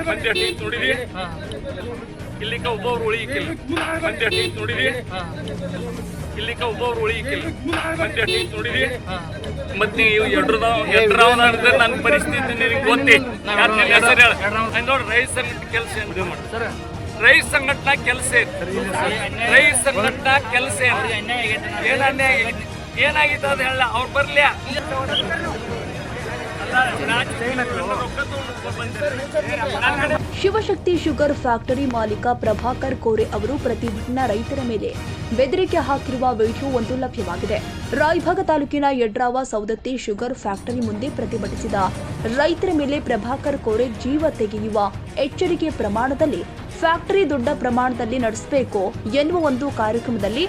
ಮಂದಿ ನೋಡಿದಿ ಇಲ್ಲಿಕ ಒಬ್ಬೊಬ್ರು ಉಳಿಯಿಕಿಲ್ಲ ಮಂದಿ ನೋಡಿದಿ ಇಲ್ಲಿಕ ಒಬ್ಬೊಬ್ರು ಉಳಿಯಿಕಿಲ್ಲ ಮಂದಿ ನೋಡಿದಿ ಮತ್ ನೀವು ಎಡ್ರವನ ನನ್ನ ಪರಿಸ್ಥಿತಿ ನಿನಗೆ ಗೊತ್ತೇ ಹೆಸರು ಹೇಳ ನೋಡಿ ರೈತ ಸಂಘಟನೆ ಕೆಲಸ ರೈತ ಸಂಘಟನಾ ಕೆಲಸ ರೈತ ಸಂಘಟನಾ ಕೆಲಸ ಏನ್ ಅನ್ಯಾಯ ಏನಾಗಿತ್ತು ಅದು ಹೇಳ ಅವ್ರು ಬರ್ಲಿ ಶಿವಶಕ್ತಿ ಶುಗರ್ ಫ್ಯಾಕ್ಟರಿ ಮಾಲೀಕ ಪ್ರಭಾಕರ್ ಕೋರೆ ಅವರು ಪ್ರತಿಭಟನಾ ರೈತರ ಮೇಲೆ ಬೆದರಿಕೆ ಹಾಕಿರುವ ವಿಡಿಯೋ ಒಂದು ಲಭ್ಯವಾಗಿದೆ. ರಾಯಭಾಗ ತಾಲೂಕಿನ ಯಡ್ರಾವ ಸೌದತ್ತಿ ಶುಗರ್ ಫ್ಯಾಕ್ಟರಿ ಮುಂದೆ ಪ್ರತಿಭಟಿಸಿದ ರೈತರ ಮೇಲೆ ಪ್ರಭಾಕರ್ ಕೋರೆ ಜೀವ ತೆಗೆಯುವ ಎಚ್ಚರಿಕೆ ಪ್ರಮಾಣದಲ್ಲಿ ಫ್ಯಾಕ್ಟರಿ ದೊಡ್ಡ ಪ್ರಮಾಣದಲ್ಲಿ ನಡೆಸಬೇಕು ಎನ್ನುವ ಒಂದು ಕಾರ್ಯಕ್ರಮದಲ್ಲಿ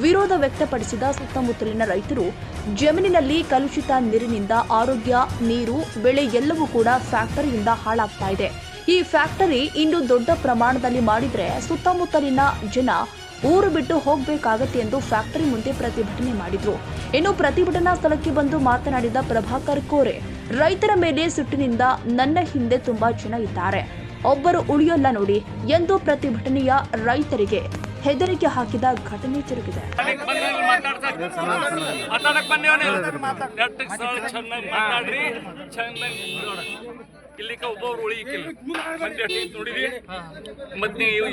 ವಿರೋಧ ವ್ಯಕ್ತಪಡಿಸಿದ ಸುತ್ತಮುತ್ತಲಿನ ರೈತರು ಜಮೀನಿನಲ್ಲಿ ಕಲುಷಿತ ನೀರಿನಿಂದ ಆರೋಗ್ಯ, ನೀರು, ಬೆಳೆ ಎಲ್ಲವೂ ಕೂಡ ಫ್ಯಾಕ್ಟರಿಯಿಂದ ಹಾಳಾಗ್ತಾ ಇದೆ. ಈ ಫ್ಯಾಕ್ಟರಿ ಇನ್ನು ದೊಡ್ಡ ಪ್ರಮಾಣದಲ್ಲಿ ಮಾಡಿದ್ರೆ ಸುತ್ತಮುತ್ತಲಿನ ಜನ ಊರು ಬಿಟ್ಟು ಹೋಗಬೇಕಾಗತ್ತೆ ಎಂದು ಫ್ಯಾಕ್ಟರಿ ಮುಂದೆ ಪ್ರತಿಭಟನೆ ಮಾಡಿದ್ರು. ಇನ್ನು ಪ್ರತಿಭಟನಾ ಸ್ಥಳಕ್ಕೆ ಬಂದು ಮಾತನಾಡಿದ ಪ್ರಭಾಕರ್ ಕೋರೆ, ರೈತರ ಮೇಲೆ ಸಿಟ್ಟಿನಿಂದ ನನ್ನ ಹಿಂದೆ ತುಂಬಾ ಜನ ಇದ್ದಾರೆ, ಒಬ್ಬರು ಉಳಿಯಲ್ಲ ನೋಡಿ ಎಂದು ಪ್ರತಿಭಟನೆಯ ರೈತರಿಗೆ ಹೆದರಿಕೆ ಹಾಕಿದ ಘಟನೆ ಜರುಗಿದೆ. ಇಲ್ಲಿಕ ಒಬ್ಬೊಬ್ರು ಉಳಿಯಿಕಿಲ್ಲ ಮಂದಿ ನೋಡಿದಿ ಮತ್ ನೀವು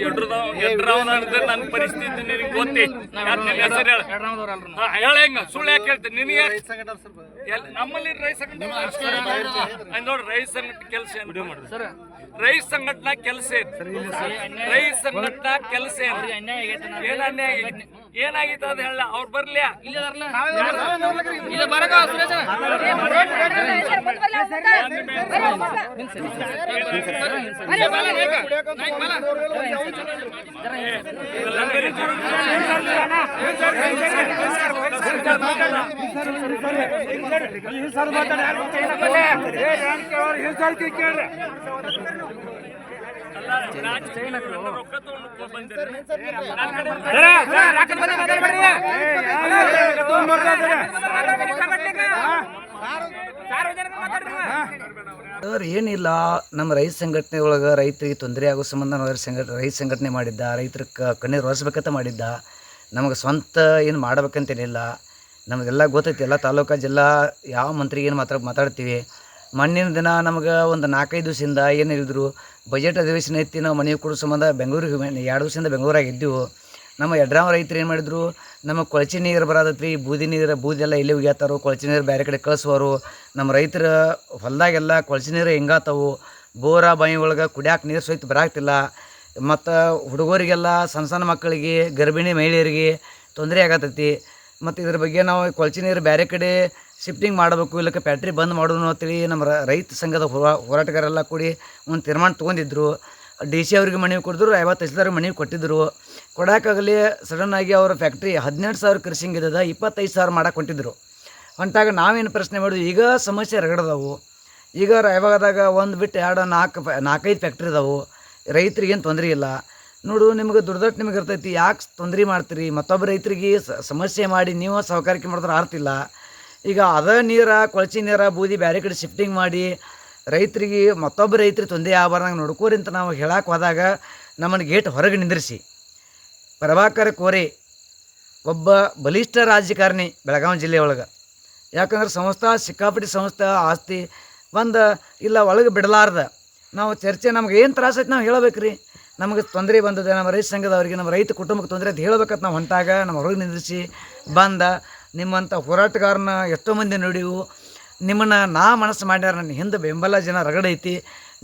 ಎಡ್ರವನ ನನ್ನ ಪರಿಸ್ಥಿತಿ ನಿನಗೆ ಗೊತ್ತೇ ಹೆಸರು ಹೇಳ ಹೆಂಗ ಸುಳ್ಳು ಯಾಕೆ ಹೇಳ್ತೀನಿ ನಿನಗೆ ನಮ್ಮಲ್ಲಿ ರೈತ ಸಂಘಟನೆ ನೋಡಿ ರೈತ ಸಂಘಟನೆ ಕೆಲಸ ರೈತ ಸಂಘಟನಾ ಕೆಲಸ ರೈತ ಸಂಘಟನಾ ಕೆಲಸ ಏನ್ ಅನ್ಯಾಯ ಏನಾಗಿತ್ತು ಅದು ಹೇಳ ಅವ್ರು ಬರ್ಲಿ ಏನಿಲ್ಲ, ನಮ್ಮ ರೈತ ಸಂಘಟನೆ ಒಳಗೆ ರೈತರಿಗೆ ತೊಂದರೆ ಆಗೋ ಸಂಬಂಧ ರೈತ ಸಂಘಟನೆ ಮಾಡಿದ್ದ, ರೈತರ ಕಣ್ಣೀರು ಒರೆಸ್ಬೇಕಂತ ಮಾಡಿದ್ದ. ನಮಗೆ ಸ್ವಂತ ಏನು ಮಾಡಬೇಕಂತೇನಿಲ್ಲ. ನಮಗೆಲ್ಲ ಗೊತ್ತೈತಿ, ಎಲ್ಲ ತಾಲೂಕು ಜಿಲ್ಲಾ ಯಾವ ಮಂತ್ರಿಗೆ ಏನು ಮಾತಾಡ್ತೀವಿ. ಮೊನ್ನಿನ ದಿನ ನಮಗೆ ಒಂದು 4-5 ದಿವಸದಿಂದ ಏನು ಹೇಳಿದ್ರು, ಬಜೆಟ್ ಅಧಿವೇಶನ ಐತಿ, ನಾವು ಮನೆಗೆ ಕೊಡೋ ಸಂಬಂಧ ಬೆಂಗಳೂರಿಗೆ 2 ದಿವಸದಿಂದ ಬೆಂಗಳೂರಾಗ ಇದ್ದೀವಿ. ನಮ್ಮ ಯಡ್ರಾವ ರೈತರು ಏನು ಮಾಡಿದ್ರು, ನಮ್ಮ ಕೊಳಚೆ ನೀರು ಬರೋದತ್ರಿ, ಬೂದಿ ಎಲ್ಲ ಇಲ್ಲಿ ಒಗ್ಯಾತಾರೋ, ಕೊಳಚೆ ನೀರು ಬೇರೆ ಕಡೆ ಕಳಿಸುವರು. ನಮ್ಮ ರೈತರ ಹೊಲದಾಗೆಲ್ಲ ಕೊಳಚೆ ನೀರು ಹೆಂಗಾತವು, ಬೋರ ಬಾವಿ ಒಳಗೆ ಕುಡಿಯಾಕೆ ನೀರು ಸಹಿತ ಬರಾಗ್ತಿಲ್ಲ. ಮತ್ತು ಹುಡುಗರಿಗೆಲ್ಲ ಸಣ್ಣ ಮಕ್ಕಳಿಗೆ, ಗರ್ಭಿಣಿ ಮಹಿಳೆಯರಿಗೆ ತೊಂದರೆ ಆಗತ್ತೈತಿ. ಮತ್ತು ಇದ್ರ ಬಗ್ಗೆ ನಾವು ಕೊಳಚೆ ನೀರು ಬೇರೆ ಕಡೆ ಶಿಫ್ಟಿಂಗ್ ಮಾಡಬೇಕು, ಇಲ್ಲಕ್ಕೆ ಫ್ಯಾಕ್ಟ್ರಿ ಬಂದ್ ಮಾಡೋಣ ಅಂತೇಳಿ ನಮ್ಮ ರೈತ ಸಂಘದ ಹೋರಾಟಗಾರೆಲ್ಲ ಕೂಡಿ ಒಂದು ತೀರ್ಮಾನ ತೊಗೊಂಡಿದ್ರು. DC ಅವ್ರಿಗೆ ಮನವಿ ಕೊಡಿದ್ರು, 50 ತಹಸೀಲ್ದಾರ್ಗೆ ಮನವಿ ಕೊಟ್ಟಿದ್ದರು. ಕೊಡೋಕ್ಕಾಗಲಿ ಸಡನ್ನಾಗಿ ಅವ್ರ ಫ್ಯಾಕ್ಟ್ರಿ 18,000 ಕೃಷಿಂಗ್ ಇದ್ದದ 25,000 ಮಾಡಕ್ಕೆ ಹೊಂಟಿದ್ರು. ಹೊಂಟಾಗ ನಾವೇನು ಪ್ರಶ್ನೆ ಮಾಡಿದ್ವಿ, ಈಗ ಸಮಸ್ಯೆ ರಗಡದವು. ಈಗ ರಾಯಭಾಗದಾಗ 1 ಬಿಟ್ಟು 2 4-5 ಫ್ಯಾಕ್ಟ್ರಿ ಇದಾವೆ. ರೈತರಿಗೇನು ತೊಂದರೆ ಇಲ್ಲ ನೋಡು. ನಿಮಗೆ ದುಡ್ದಟ್ಟು ನಿಮಗೆ ಇರ್ತೈತಿ, ಯಾಕೆ ತೊಂದರೆ ಮಾಡ್ತೀರಿ? ಮತ್ತೊಬ್ಬ ರೈತರಿಗೆ ಸಮಸ್ಯೆ ಮಾಡಿ ನೀವು ಸಹಕಾರಿಕೆ ಮಾಡಿದ್ರೆ ಆರ್ತಿಲ್ಲ. ಈಗ ಅದ ಕೊಳಚೆ ನೀರ ಬೂದಿ ಬೇರೆ ಕಡೆ ಶಿಫ್ಟಿಂಗ್ ಮಾಡಿ ರೈತರಿಗೆ ಮತ್ತೊಬ್ಬ ರೈತರಿಗೆ ತೊಂದರೆ ಆಗಬಾರ್ದಂಗೆ ನೋಡ್ಕೋರಿ ಅಂತ ನಾವು ಹೇಳಕ್ಕೆ ಹೋದಾಗ ನಮ್ಮನ್ನು ಗೇಟ್ ಹೊರಗೆ ನಿಂದಿರಿಸಿ, ಪ್ರಭಾಕರ್ ಕೋರೆ ಒಬ್ಬ ಬಲಿಷ್ಠ ರಾಜಕಾರಣಿ ಬೆಳಗಾವಿ ಜಿಲ್ಲೆ ಒಳಗೆ. ಯಾಕಂದ್ರೆ ಸಿಕ್ಕಾಪಟ್ಟಿ ಸಂಸ್ಥೆ ಆಸ್ತಿ ಒಂದು ಇಲ್ಲ ಒಳಗೆ ಬಿಡಲಾರ್ದ ನಾವು ಚರ್ಚೆ, ನಮ್ಗೆ ಏನು ತ್ರಾಸ ಐತೆ ನಾವು ಹೇಳಬೇಕು ರೀ. ನಮಗೆ ತೊಂದರೆ ಬಂದದೆ, ನಮ್ಮ ರೈತ ಸಂಘದವ್ರಿಗೆ, ನಮ್ಮ ರೈತ ಕುಟುಂಬಕ್ಕೆ ತೊಂದರೆ ಅಂತ ಹೇಳಬೇಕಂತ ನಾವು ಹೊಂಟಾಗ ನಮ್ಮ ಹೊರಗೆ ನಿಂದಿರಿಸಿ ಬಂದ ನಿಮ್ಮಂಥ ಹೋರಾಟಗಾರನ ಎಷ್ಟೋ ಮಂದಿ ನೋಡಿವು. ನಿಮ್ಮನ್ನು ಮನಸ್ಸು ಮಾಡ್ಯಾರ, ನನ್ನ ಹಿಂದೆ ಬೆಂಬಲ ಜನ ರಗಡೈತಿ,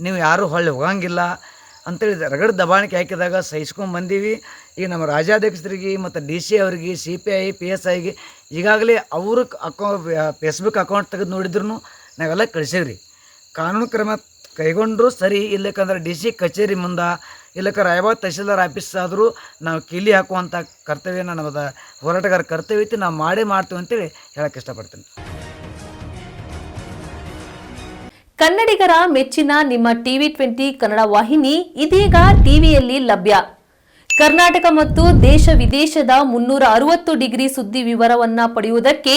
ನೀವು ಯಾರೂ ಹೊಳ್ಳಿ ಹೋಗಂಗಿಲ್ಲ ಅಂತೇಳಿ ರಗಡ ದಬಾಣಿಕೆ ಹಾಕಿದಾಗ ಸಹಿಸ್ಕೊಂಡು ಬಂದೀವಿ. ಈಗ ನಮ್ಮ ರಾಜ್ಯಾಧ್ಯಕ್ಷರಿಗೆ ಮತ್ತು DC ಅವರಿಗೆ, CPI PSIಗೆ ಈಗಾಗಲೇ ಅವ್ರ ಫೇಸ್ಬುಕ್ ಅಕೌಂಟ್ ತೆಗೆದು ನೋಡಿದ್ರು ನಾವೆಲ್ಲ ಕಳಿಸೇವ್ರಿ. ಕಾನೂನು ಕ್ರಮ ಕೈಗೊಂಡ್ರು ಸರಿ, ಇಲ್ಲಕ್ಕಂದ್ರೆ DC ಕಚೇರಿ ಮುಂದೆ, ಇಲ್ಲಕ್ಕ ರಾಯಬಾಗ್ ತಹಸೀಲ್ದಾರ್ ಆಫೀಸ್ ಆದರೂ ನಾವು ಕೀಲಿ ಹಾಕುವಂಥ ಕರ್ತವ್ಯನ ನಮ್ಮದ ಹೋರಾಟಗಾರ ಕರ್ತವ್ಯ ಐತಿ, ನಾವು ಮಾಡ್ತೀವಿ ಅಂತೇಳಿ ಹೇಳಕ್ಕೆ ಇಷ್ಟಪಡ್ತೀನಿ. ಕನ್ನಡಿಗರ ಮೆಚ್ಚಿನ ನಿಮ್ಮ TV20 ಕನ್ನಡ ವಾಹಿನಿ ಇದೀಗ ಟಿವಿಯಲ್ಲಿ ಲಭ್ಯ. ಕರ್ನಾಟಕ ಮತ್ತು ದೇಶ ವಿದೇಶದ 360 ಡಿಗ್ರಿ ಸುದ್ದಿ ವಿವರವನ್ನ ಪಡೆಯುವುದಕ್ಕೆ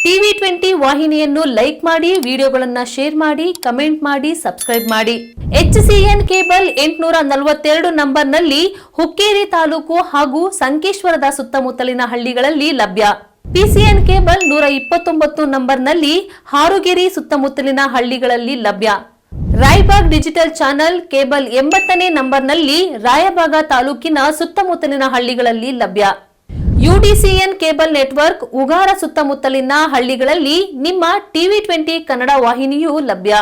TV20 ವಾಹಿನಿಯನ್ನು ಲೈಕ್ ಮಾಡಿ, ವಿಡಿಯೋಗಳನ್ನ ಶೇರ್ ಮಾಡಿ, ಕಮೆಂಟ್ ಮಾಡಿ, ಸಬ್ಸ್ಕ್ರೈಬ್ ಮಾಡಿ. HCN ಕೇಬಲ್ 842 ನಂಬರ್ನಲ್ಲಿ ಹುಕ್ಕೇರಿ ತಾಲೂಕು ಹಾಗೂ ಸಂಕೇಶ್ವರದ ಸುತ್ತಮುತ್ತಲಿನ ಹಳ್ಳಿಗಳಲ್ಲಿ ಲಭ್ಯ. PCN ಕೇಬಲ್ 129 ನಂಬರ್ನಲ್ಲಿ ಹಾರುಗೆರೆ ಸುತ್ತಮುತ್ತಲಿನ ಹಳ್ಳಿಗಳಲ್ಲಿ ಲಭ್ಯ. ರಾಯಬಾಗ್ ಡಿಜಿಟಲ್ ಚಾನೆಲ್ ಕೇಬಲ್ 80ನೇ ನಂಬರ್ನಲ್ಲಿ ರಾಯಬಾಗ ತಾಲೂಕಿನ ಸುತ್ತಮುತ್ತಲಿನ ಹಳ್ಳಿಗಳಲ್ಲಿ ಲಭ್ಯ. UDCN ಕೇಬಲ್ ನೆಟ್ವರ್ಕ್ ಉಗಾರ ಸುತ್ತಮುತ್ತಲಿನ ಹಳ್ಳಿಗಳಲ್ಲಿ ನಿಮ್ಮ TV20 ಕನ್ನಡ ವಾಹಿನಿಯೂ ಲಭ್ಯ.